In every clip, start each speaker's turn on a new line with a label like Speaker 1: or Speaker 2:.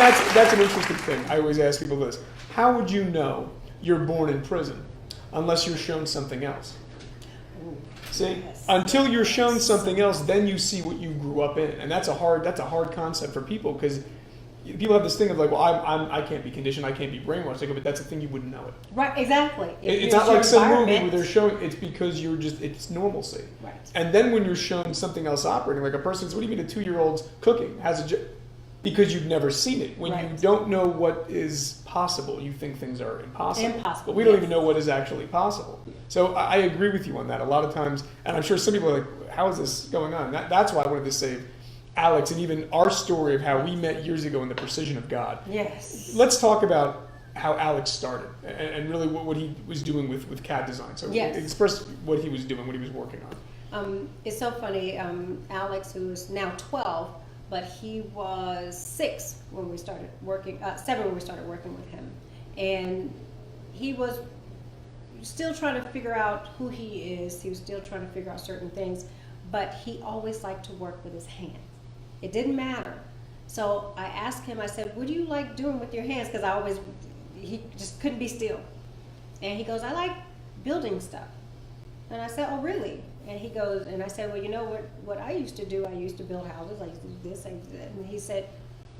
Speaker 1: and that's an interesting thing. I always ask people this: how would you know you're born in prison unless you're shown something else? See, until you're shown something else, then you see what you grew up in, and that's a hard concept for people, because people have this thing of like, well, I can't be conditioned, I can't be brainwashed. Like, but that's the thing, you wouldn't know it.
Speaker 2: Right, exactly.
Speaker 1: It's not like some movie where they're showing. It's because it's normalcy.
Speaker 2: Right.
Speaker 1: And then when you're shown something else operating, like a person says, "What do you mean a 2-year-old's cooking has a?" Because you've never seen it. When you don't know what is possible, you think things are impossible. But we don't even know what is actually possible. So I agree with you on that. A lot of times, and I'm sure some people are like, how is this going on? That's why I wanted to save Alex and even our story of how we met years ago in the precision of God.
Speaker 2: Yes.
Speaker 1: Let's talk about how Alex started and really what he was doing with CAD design. So express what he was doing, what he was working on.
Speaker 2: It's so funny. Alex, who's now 12, but he was 6 when we started working, 7 when we started working with him. And he was still trying to figure out who he is. He was still trying to figure out certain things, but he always liked to work with his hands. It didn't matter. So I asked him, I said, what do you like doing with your hands? Because he just couldn't be still. And he goes, I like building stuff. And I said, oh, really? And he goes, and I said, well, you know what I used to do? I used to build houses. I used to do this, I used to do that. And he said,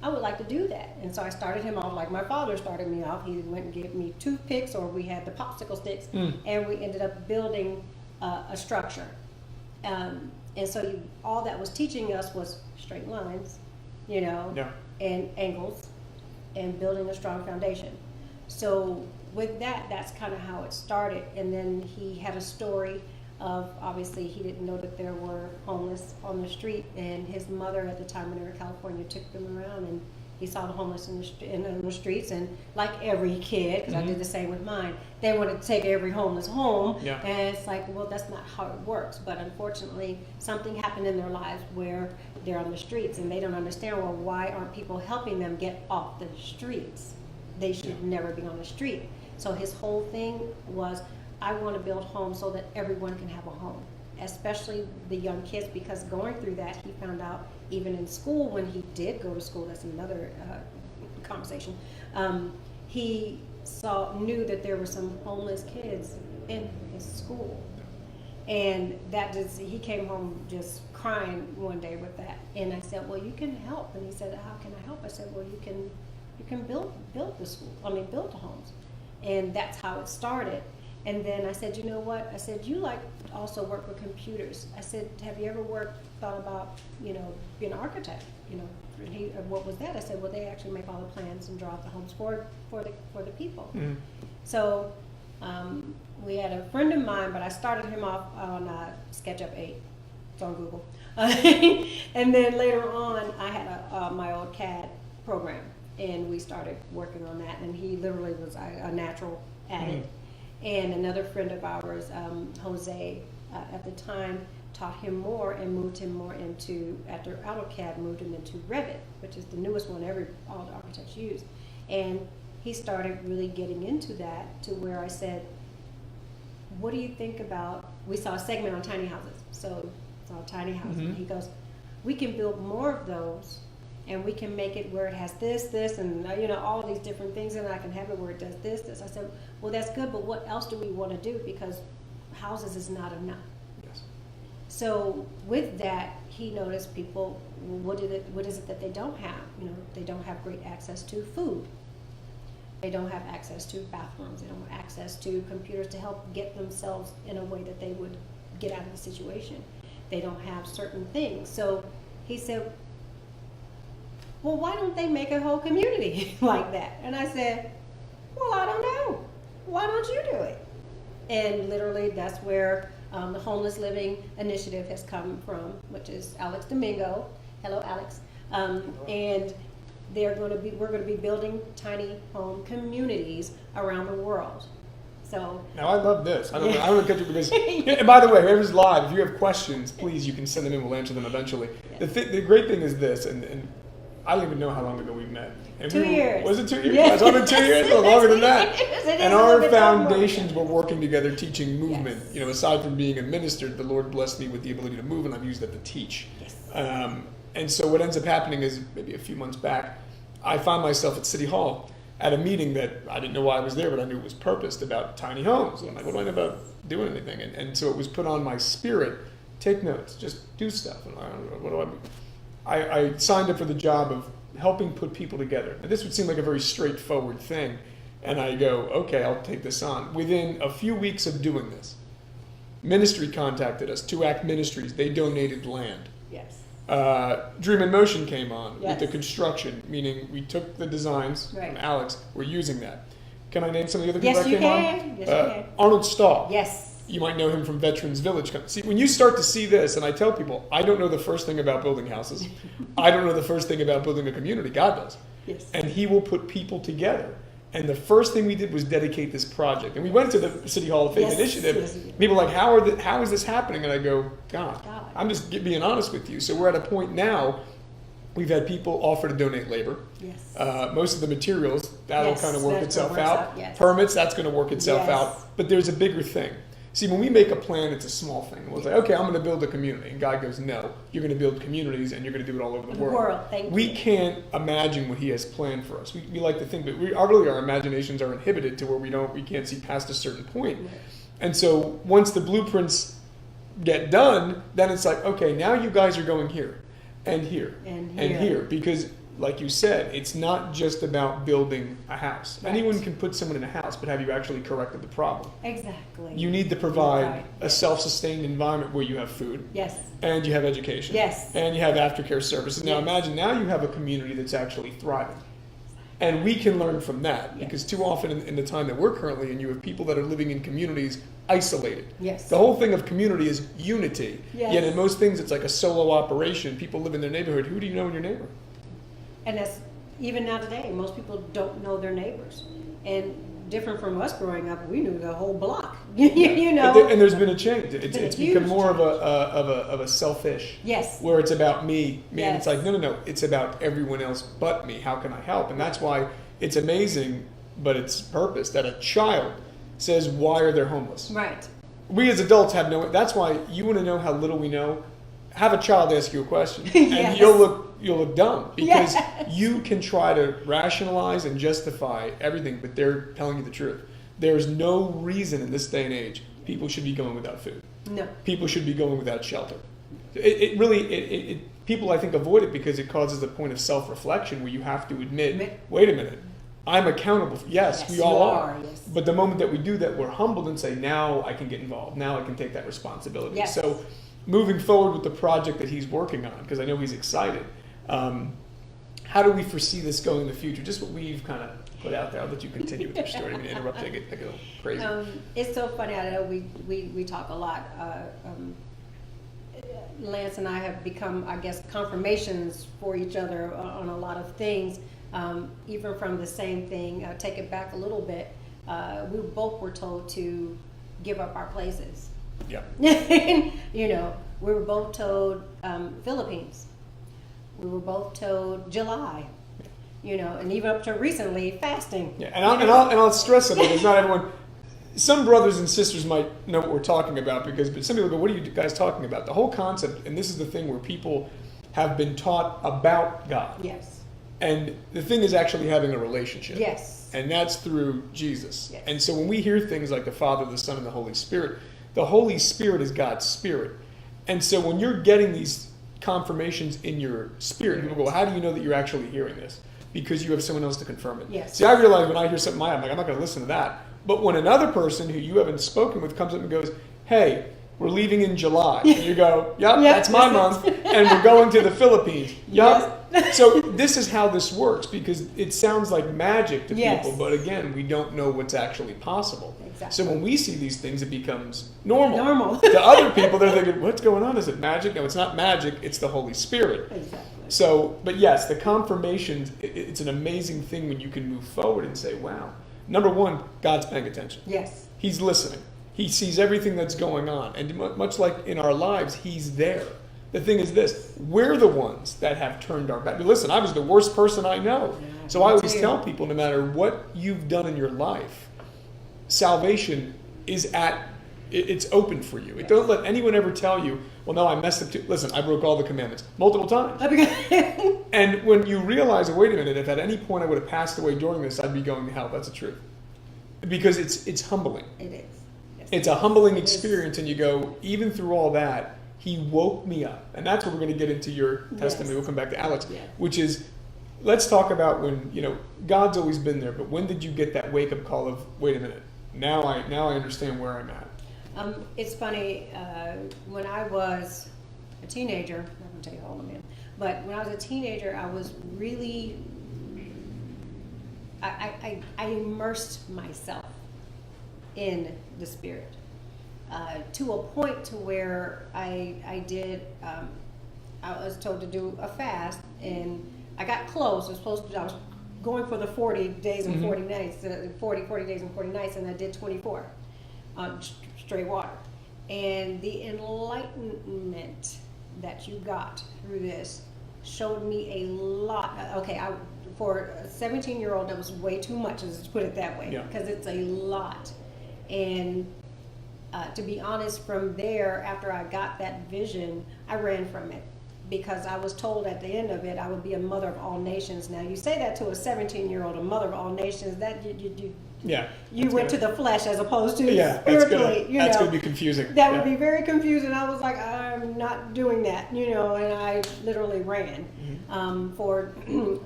Speaker 2: I would like to do that. And so I started him off like my father started me off. He went and gave me toothpicks, or we had the popsicle sticks, and we ended up building a structure. And so all that was teaching us was straight lines, and angles, and building a strong foundation. So with that, that's kind of how it started. And then he had a story of, obviously he didn't know that there were homeless on the street, and his mother at the time when they were in California took them around, and he saw the homeless in the streets, and like every kid, because I did the same with mine, they wanted to take every homeless home, and it's like, well, that's not how it works. But unfortunately, something happened in their lives where they're on the streets, and they don't understand, well, why aren't people helping them get off the streets? They should never be on the street. So his whole thing was, I want to build homes so that everyone can have a home, especially the young kids, because going through that, he found out even in school, when he did go to school, that's another conversation, he knew that there were some homeless kids in his school. And he came home just crying one day with that. And I said, well, you can help. And he said, how can I help? I said, well, you can build the homes. And that's how it started. And then I said, you know what? I said, you like also work with computers. I said, have you ever thought about, being an architect? And what was that? I said, well, they actually make all the plans and draw out the homes for the people. So we had a friend of mine, but I started him off on SketchUp 8. It's on Google. And then later on, I had my old CAD program, and we started working on that. And he literally was a natural at it. And another friend of ours, Jose, at the time, taught him more and moved him more into, after AutoCAD, moved him into Revit, which is the newest one all the architects use. And he started really getting into that, to where I said, what do you think about, we saw a segment on tiny houses, so saw tiny houses, and he goes, we can build more of those, and we can make it where it has this, and all these different things, and I can have it where it does this. I said, well, that's good, but what else do we want to do? Because houses is not enough.
Speaker 1: Yes.
Speaker 2: So with that, he noticed people, what is it that they don't have? They don't have great access to food. They don't have access to bathrooms. They don't have access to computers to help get themselves in a way that they would get out of the situation. They don't have certain things. So he said, well, why don't they make a whole community like that? And I said, well, I don't know. Why don't you do it? And literally that's where the Homeless Living Initiative has come from, which is Alex Domingo. Hello, Alex. And we're going to be building tiny home communities around the world. So
Speaker 1: now I love this. I don't want to cut you because. And by the way, whoever's live, if you have questions, please you can send them in. We'll answer them eventually. Yeah. The great thing is this, and I don't even know how long ago we met. And
Speaker 2: 2 years.
Speaker 1: Was it 2 years?
Speaker 2: Yeah.
Speaker 1: It's only 2 years, or longer than that. And our foundations
Speaker 2: were
Speaker 1: working together, teaching movement. Yes. Aside from being a minister, the Lord blessed me with the ability to move, and I've used that to teach.
Speaker 2: Yes.
Speaker 1: And so what ends up happening is maybe a few months back, I found myself at City Hall at a meeting that I didn't know why I was there, but I knew it was purposed about tiny homes. And I'm like, what do I know about doing anything? And so it was put on my spirit, take notes, just do stuff. And what do I signed up for the job of helping put people together. And this would seem like a very straightforward thing. And I go, okay, I'll take this on. Within a few weeks of doing this, ministry contacted us, 2 Act Ministries. They donated land.
Speaker 2: Yes.
Speaker 1: Dream in Motion came on
Speaker 2: Yes.
Speaker 1: with the construction, meaning we took the designs from Alex. We're using that. Can I name some of the other people that came on?
Speaker 2: Yes, you can.
Speaker 1: Arnold Stahl.
Speaker 2: Yes.
Speaker 1: You might know him from Veterans Village. See, when you start to see this, and I tell people, I don't know the first thing about building houses. I don't know the first thing about building a community. God does.
Speaker 2: Yes.
Speaker 1: And He will put people together. And the first thing we did was dedicate this project. And we went to the City Hall of Faith Initiative. Yes. People are like, how is this happening? And I go, God. I'm just being honest with you. So we're at a point now, we've had people offer to donate labor.
Speaker 2: Yes.
Speaker 1: Most of the materials, that'll kind of work itself out.
Speaker 2: Yes.
Speaker 1: Permits, that's going to work itself out. But there's a bigger thing. See, when we make a plan, it's a small thing. We'll say, okay, I'm going to build a community. And God goes, no, you're going to build communities and you're going to do it all over the world. We can't imagine what He has planned for us. We like to think, but our imaginations are inhibited to where we can't see past a certain point. Right. And so once the blueprints get done, then it's like, okay, now you guys are going here and here and here. Because like you said, it's not just about building a house. Right. Anyone can put someone in a house, but have you actually corrected the problem?
Speaker 2: Exactly.
Speaker 1: You need to provide a self-sustained environment where you have food.
Speaker 2: Yes.
Speaker 1: And you have education.
Speaker 2: Yes.
Speaker 1: And you have aftercare services. Now imagine now you have a community that's actually thriving. And we can learn from that because too often in the time that we're currently in, you have people that are living in communities isolated.
Speaker 2: Yes.
Speaker 1: The whole thing of community is unity.
Speaker 2: Yes.
Speaker 1: Yet in most things, it's like a solo operation. People live in their neighborhood. Who do you know in your neighborhood?
Speaker 2: And that's even now today, most people don't know their neighbors. And different from us growing up, we knew the whole block. You know.
Speaker 1: And there's been a change. It's become more of a selfish.
Speaker 2: Yes.
Speaker 1: Where it's about me.
Speaker 2: Yes.
Speaker 1: And it's like no. It's about everyone else but me. How can I help? And that's why it's amazing, but it's purpose that a child says, "Why are they homeless?"
Speaker 2: Right.
Speaker 1: We as adults have no. That's why you want to know how little we know. Have a child ask you a question, and you'll look dumb because you can try to rationalize and justify everything, but they're telling you the truth. There's no reason in this day and age people should be going without food.
Speaker 2: No.
Speaker 1: People should be going without shelter. It really people I think avoid it because it causes a point of self-reflection where you have to admit, wait a minute, I'm accountable. Yes, we all are. Yes. But the moment that we do that, we're humbled and say, now I can get involved. Now I can take that responsibility.
Speaker 2: Yes.
Speaker 1: So moving forward with the project that he's working on, because I know he's excited, how do we foresee this going in the future? Just what we've kind of put out there. I'll let you continue with your story. I mean, interrupt, I get a little crazy.
Speaker 2: It's so funny. I know we talk a lot. Lance and I have become, I guess, confirmations for each other on a lot of things. Even from the same thing, take it back a little bit. We both were told to give up our places.
Speaker 1: Yeah.
Speaker 2: You know, we were both told Philippines. We were both told July. You know, and even up to recently, fasting.
Speaker 1: Yeah, and I'll stress something because not everyone. Some brothers and sisters might know what we're talking about but some people go, "What are you guys talking about?" The whole concept, and this is the thing where people have been taught about God.
Speaker 2: Yes.
Speaker 1: And the thing is actually having a relationship.
Speaker 2: Yes.
Speaker 1: And that's through Jesus.
Speaker 2: Yes.
Speaker 1: And so when we hear things like the Father, the Son, and the Holy Spirit is God's Spirit. And so when you're getting these confirmations in your spirit, people go, "How do you know that you're actually hearing this?" Because you have someone else to confirm it.
Speaker 2: Yes.
Speaker 1: See, I realize when I hear something, I'm like, I'm not going to listen to that. But when another person who you haven't spoken with comes up and goes, "Hey, we're leaving in July," and you go, "Yep, that's my month," and we're going to the Philippines. Yep. Yes. So this is how this works because it sounds like magic to people, but again, we don't know what's actually possible.
Speaker 2: Exactly.
Speaker 1: So when we see these things, it becomes normal.
Speaker 2: To
Speaker 1: other people, they're thinking, "What's going on? Is it magic?" No, it's not magic. It's the Holy Spirit.
Speaker 2: Exactly.
Speaker 1: So, but yes, the confirmations, it's an amazing thing when you can move forward and say, wow. Number one, God's paying attention.
Speaker 2: Yes.
Speaker 1: He's listening. He sees everything that's going on. And much like in our lives, He's there. The thing is this, we're the ones that have turned our back. But listen, I was the worst person I know.
Speaker 2: Yeah,
Speaker 1: so I always tell people, no matter what you've done in your life, salvation is at It's open for you. Don't let anyone ever tell you, well, no, I messed up too. Listen, I broke all the commandments multiple times. And when you realize, wait a minute, if at any point I would have passed away during this, I'd be going to hell. That's the truth. Because it's humbling.
Speaker 2: It is. Yes,
Speaker 1: it's a humbling experience, and you go, even through all that, he woke me up. And that's what we're going to get into your testimony. We'll come back to Alex, which is, let's talk about when, God's always been there, but when did you get that wake-up call of, wait a minute, now I understand where I'm at?
Speaker 2: It's funny, when I was a teenager, I'm not going to tell you how old I am, but when I was a teenager, I was really, I immersed myself in the Spirit to a point to where I was told to do a fast, and I got close. I was going for the 40 days and 40 nights, 40 days and 40 nights, and I did 24 straight water. And the enlightenment that you got through this showed me a lot. Okay, for a 17-year-old, that was way too much, let's put it that way, because it's a lot. And to be honest, from there, after I got that vision, I ran from it, because I was told at the end of it I would be a mother of all nations. Now, you say that to a 17-year-old, a mother of all nations, that you went to the flesh as opposed to spiritually.
Speaker 1: That's going to be confusing.
Speaker 2: That would be very confusing. I was like, I'm not doing that, and I literally ran for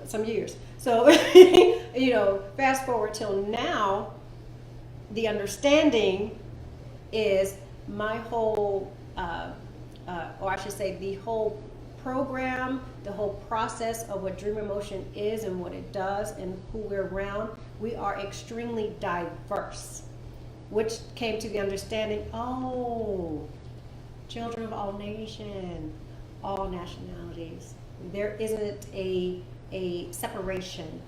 Speaker 2: some years. So, fast forward till now, the understanding is my whole, or I should say, the whole program, the whole process of what Dream Emotion is and what it does and who we're around. We are extremely diverse, which came to the understanding, children of all nations, all nationalities. There isn't a separation,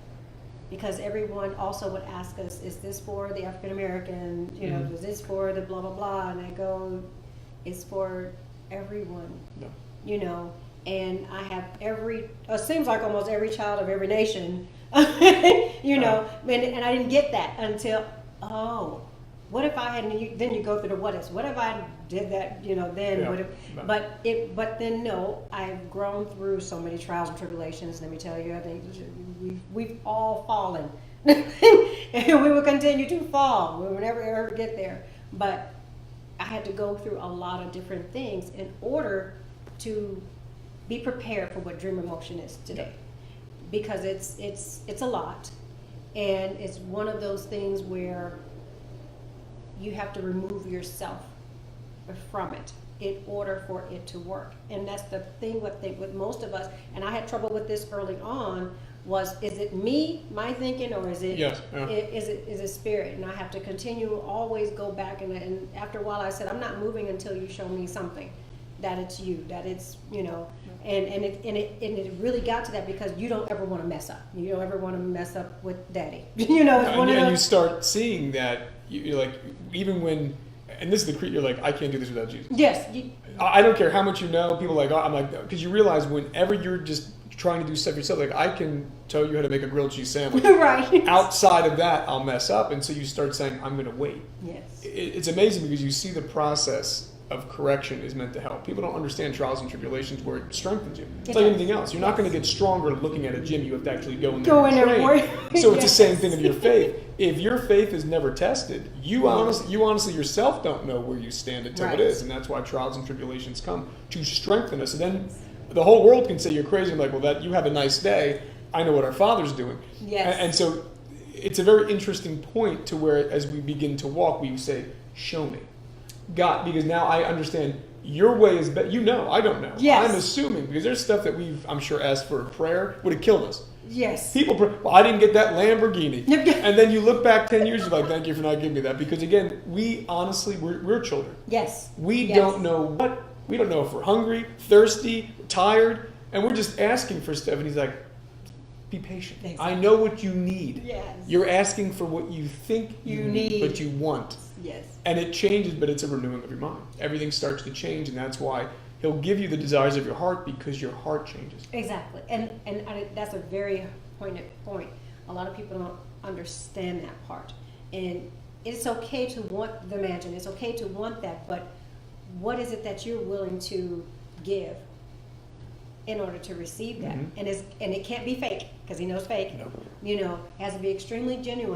Speaker 2: because everyone also would ask us, is this for the African American, is this for the blah, blah, blah, and I go, it's for everyone, and I have it seems like almost every child of every nation, and I didn't get that until, what if I hadn't, then you go through the what ifs, what if I did that, then what if, but then no, I've grown through so many trials and tribulations, let me tell you, I think we've all fallen, and we will continue to fall, we will never ever get there, but I had to go through a lot of different things in order to be prepared for what Dream Emotion is today, because it's a lot, and it's one of those things where you have to remove yourself from it in order for it to work. And that's the thing with most of us, and I had trouble with this early on, is it me, my thinking, or is it is it spirit? And I have to continue, always go back, and after a while I said, I'm not moving until you show me something, that it's you, that it's, and it really got to that, because you don't ever want to mess up. You don't ever want to mess up with daddy.
Speaker 1: And you start seeing that, you're like, even when, and this is you're like, I can't do this without Jesus.
Speaker 2: Yes.
Speaker 1: I don't care how much you know. People are like, I'm like, because you realize whenever you're just trying to do stuff yourself, like I can tell you how to make a grilled cheese sandwich.
Speaker 2: Right.
Speaker 1: Outside of that, I'll mess up, and so you start saying, I'm going to wait.
Speaker 2: Yes.
Speaker 1: It's amazing, because you see the process of correction is meant to help. People don't understand trials and tribulations where it strengthens you. It's like anything else. You're not going to get stronger looking at a gym. You have to actually go in there and train. So it's the same thing of your faith. If your faith is never tested, you honestly yourself don't know where you stand until it is. And that's why trials and tribulations come, to strengthen us. And then the whole world can say you're crazy. I'm like, well, that you have a nice day. I know what our Father's doing.
Speaker 2: Yes.
Speaker 1: And so it's a very interesting point to where, as we begin to walk, we say, show me. God, because now I understand your way is better. I don't know.
Speaker 2: Yes.
Speaker 1: I'm assuming, because there's stuff that we've, I'm sure, asked for a prayer, would have killed us.
Speaker 2: Yes.
Speaker 1: People, well, I didn't get that Lamborghini. And then you look back 10 years, you're like, thank you for not giving me that. Because again, we honestly, we're children.
Speaker 2: Yes.
Speaker 1: We don't know we don't know if we're hungry, thirsty, tired, and we're just asking for stuff. And he's like, be patient. Exactly. I know what you need.
Speaker 2: Yes.
Speaker 1: You're asking for what you think you need, but you want.
Speaker 2: Yes.
Speaker 1: And it changes, but it's a renewing of your mind. Everything starts to change, and that's why he'll give you the desires of your heart, because your heart changes.
Speaker 2: Exactly. And that's a very pointed point. A lot of people don't understand that part. And it's okay to want the mansion, it's okay to want that, but what is it that you're willing to give in order to receive that?
Speaker 1: Mhm.
Speaker 2: And it can't be fake, because he knows fake.
Speaker 1: No.
Speaker 2: You know, it has to be extremely genuine.